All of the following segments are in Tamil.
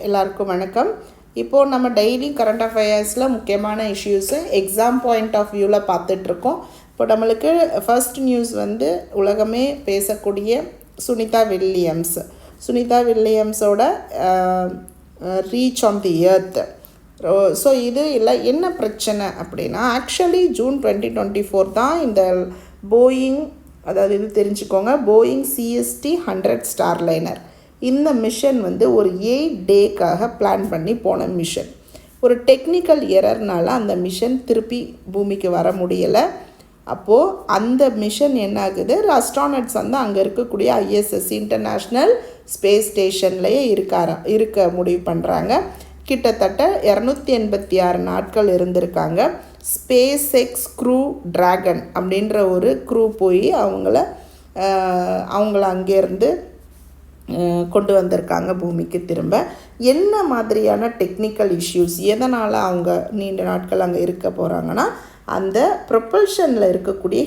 எல்லாருக்கும் வணக்கம். இப்போது நம்ம டெய்லி கரண்ட் அஃபேர்ஸில் முக்கியமான இஷ்யூஸு எக்ஸாம் பாயிண்ட் ஆஃப் வியூவில் பார்த்துட்ருக்கோம். இப்போ நம்மளுக்கு ஃபர்ஸ்ட் நியூஸ் வந்து உலகமே பேசக்கூடிய சுனிதா வில்லியம்ஸோட reach on the earth. So இது இல்லை என்ன பிரச்சனை அப்படின்னா, ஆக்சுவலி ஜூன் 2024 தான் இந்த போயிங், அதாவது இது தெரிஞ்சுக்கோங்க, போயிங் CST-100 ஸ்டார்லைனர் இந்த மிஷன் வந்து ஒரு 8 டேக்காக பிளான் பண்ணி போன மிஷன். ஒரு டெக்னிக்கல் எரர்னால அந்த மிஷன் திருப்பி பூமிக்கு வர முடியலை. அப்போது அந்த மிஷன் என்ன ஆகுது, அஸ்ட்ரானட்ஸ் வந்து அங்கே இருக்கக்கூடிய ISS இன்டர்நேஷ்னல் ஸ்பேஸ் ஸ்டேஷன்லேயே இருக்க முடிவு பண்ணுறாங்க. கிட்டத்தட்ட 286 நாட்கள் இருந்திருக்காங்க. SpaceX Crew Dragon அப்படின்ற ஒரு க்ரூ போய் அவங்கள அங்கேருந்து கொண்டு வந்திருக்காங்க பூமிக்கு திரும்ப. என்ன மாதிரியான டெக்னிக்கல் இஷ்யூஸ், எதனால் அவங்க நீண்ட நாட்கள் அங்கே இருக்க போகிறாங்கன்னா, அந்த ப்ரொப்பல்ஷனில் இருக்கக்கூடிய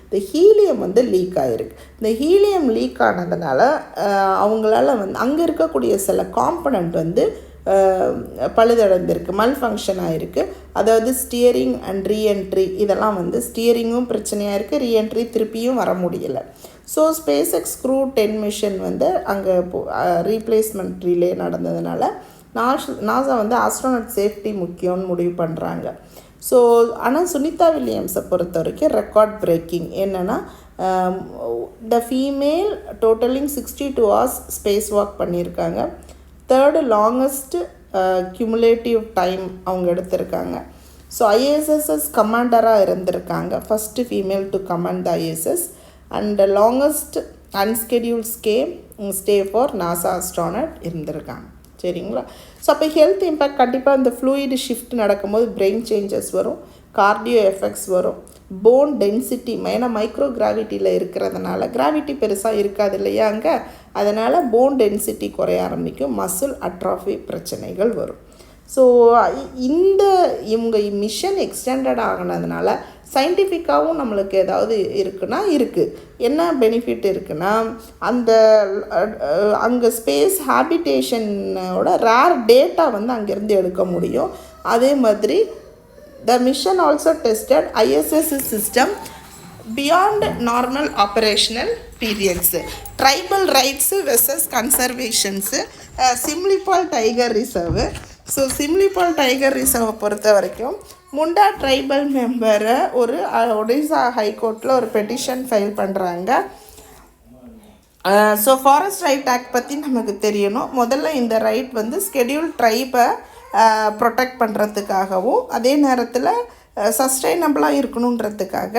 இந்த ஹீலியம் வந்து லீக் ஆகிருக்கு. இந்த ஹீலியம் லீக் ஆனதுனால அவங்களால வந்து அங்கே இருக்கக்கூடிய சில காம்பனண்ட் வந்து பழுதடைந்திருக்கு, மல்ஃபங்க்ஷன் ஆகிருக்கு. அதாவது ஸ்டியரிங் அண்ட் ரீஎன்ட்ரி, இதெல்லாம் வந்து ஸ்டியரிங்கும் பிரச்சனையாக இருக்குது, ரீஎன்ட்ரி திருப்பியும் வர முடியலை. ஸோ SpaceX Crew 10 மிஷன் வந்து அங்கே ரீப்ளேஸ்மெண்ட் ரிலே நடந்ததுனால நாசா வந்து ஆஸ்ட்ரோனட் சேஃப்டி முக்கியம்னு முடிவு பண்ணுறாங்க. ஸோ ஆனால் சுனிதா வில்லியம்ஸை பொறுத்த வரைக்கும் ரெக்கார்ட் பிரேக்கிங் என்னென்னா, the female totalling 62 hours space walk பண்ணியிருக்காங்க. 3rd லாங்கஸ்ட் கியூமுலேட்டிவ் டைம் அவங்க எடுத்திருக்காங்க. ஸோ ISS கமாண்டராக இருந்திருக்காங்க, first female to command the ISS and longest unscheduled stay for NASA astronaut இருந்திருக்காங்க. சரிங்களா? ஸோ அப்போ ஹெல்த் இம்பேக்ட் கண்டிப்பாக இந்த ஃப்ளூயிடு ஷிஃப்ட் நடக்கும்போது பிரெயின் சேஞ்சஸ் வரும், கார்டியோ எஃபெக்ட்ஸ் வரும், போன் டென்சிட்டி, மெயினாக மைக்ரோ கிராவிட்டியில் இருக்கிறதுனால, கிராவிட்டி பெருசாக இருக்காது இல்லையா அங்கே, அதனால் போன் டென்சிட்டி குறைய ஆரம்பிக்கும், மசில் அட்ராஃபி பிரச்சனைகள் வரும். ஸோ இவங்க மிஷன் எக்ஸ்டெண்டட் ஆகினதுனால சயின்டிஃபிக்காகவும் நம்மளுக்கு ஏதாவது இருக்குன்னா இருக்குது. என்ன பெனிஃபிட் இருக்குன்னா, அங்கே ஸ்பேஸ் ஹேபிடேஷனோட ரேர் டேட்டா வந்து அங்கேருந்து எடுக்க முடியும். அதே மாதிரி the mission also tested ISS system beyond normal operational periods. Tribal rights versus conservations, Simlipal Tiger Reserve. So Simlipal tiger ரிசர்வை பொறுத்த வரைக்கும் முண்டா ட்ரைபல் மெம்பரை ஒரு ஒடிசா ஹைகோர்ட்டில் ஒரு பெட்டிஷன் ஃபைல் பண்ணுறாங்க. ஸோ ஃபாரஸ்ட் ரைட் ஆக்ட் பற்றி நமக்கு தெரியணும். முதல்ல இந்த ரைட் வந்து ஸ்கெடியூல் ட்ரைபை ப்ரொடெக்ட் பண்ணுறதுக்காகவும், அதே நேரத்தில் சஸ்டைனபிளாக இருக்கணுன்றதுக்காக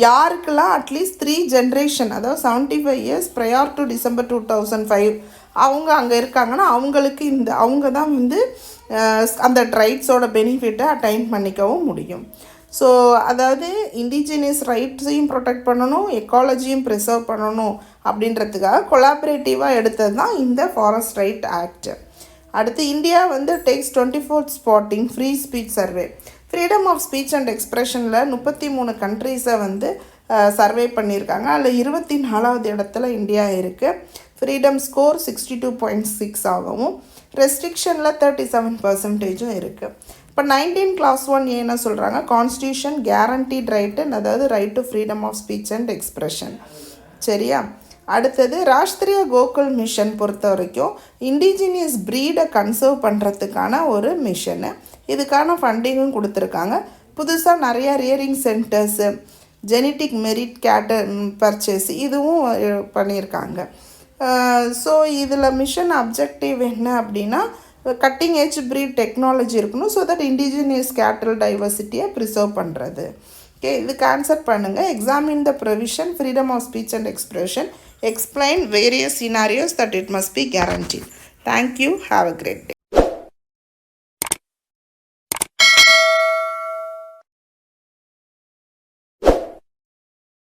யாருக்கெல்லாம் அட்லீஸ்ட் 3 ஜென்ரேஷன், அதாவது 75 years ப்ரையார் டு December 2005 அவங்க அங்கே இருக்காங்கன்னா அவங்களுக்கு அவங்க தான் வந்து அந்த ரைட்ஸோட பெனிஃபிட்டை அட்டைன் பண்ணிக்கவும் முடியும். ஸோ அதாவது இண்டிஜினியஸ் ரைட்ஸையும் ப்ரொடெக்ட் பண்ணணும், எக்காலஜியும் ப்ரிசர்வ் பண்ணணும் அப்படின்றதுக்காக கொலாபரேட்டிவாக எடுத்தது தான் இந்த ஃபாரஸ்ட் ரைட் ஆக்ட். அடுத்து இந்தியா வந்து takes 24th spot in free speech survey. Freedom of speech and எக்ஸ்ப்ரெஷனில் 33 கண்ட்ரீஸை வந்து சர்வே பண்ணியிருக்காங்க. அதில் 24வது இடத்துல இந்தியா இருக்குது. ஃப்ரீடம் ஸ்கோர் 62.6 ஆகவும், ரெஸ்ட்ரிக்ஷனில் 37% இருக்குது. இப்போ 19 Clause 1 என்ன சொல்கிறாங்க, கான்ஸ்டியூஷன் கேரண்டீட் ரைட்டு, அதாவது right to freedom of speech and expression. சரியா? அடுத்தது ராஷ்டிரிய கோகுல் மிஷன் பொறுத்த வரைக்கும் இண்டிஜினியஸ் ப்ரீடை கன்சர்வ் பண்ணுறதுக்கான ஒரு மிஷனு. இதுக்கான ஃபண்டிங்கும் கொடுத்துருக்காங்க. புதுசாக நிறையா rearing centres, genetic merit purchase இதுவும் பண்ணியிருக்காங்க. ஸோ இதில் மிஷன் அப்ஜெக்டிவ் என்ன அப்படின்னா, கட்டிங் ஏஜ் ப்ரீட் டெக்னாலஜி இருக்கணும், ஸோ தட் இண்டிஜினியஸ் கேட்டல் டைவர்சிட்டியை ப்ரிசர்வ் பண்ணுறது. ஓகே, இதுக்கு ஆன்சர் பண்ணுங்கள். Examine the provision freedom of speech and expression, explain various scenarios that it must be guaranteed. Thank you. Have a great day.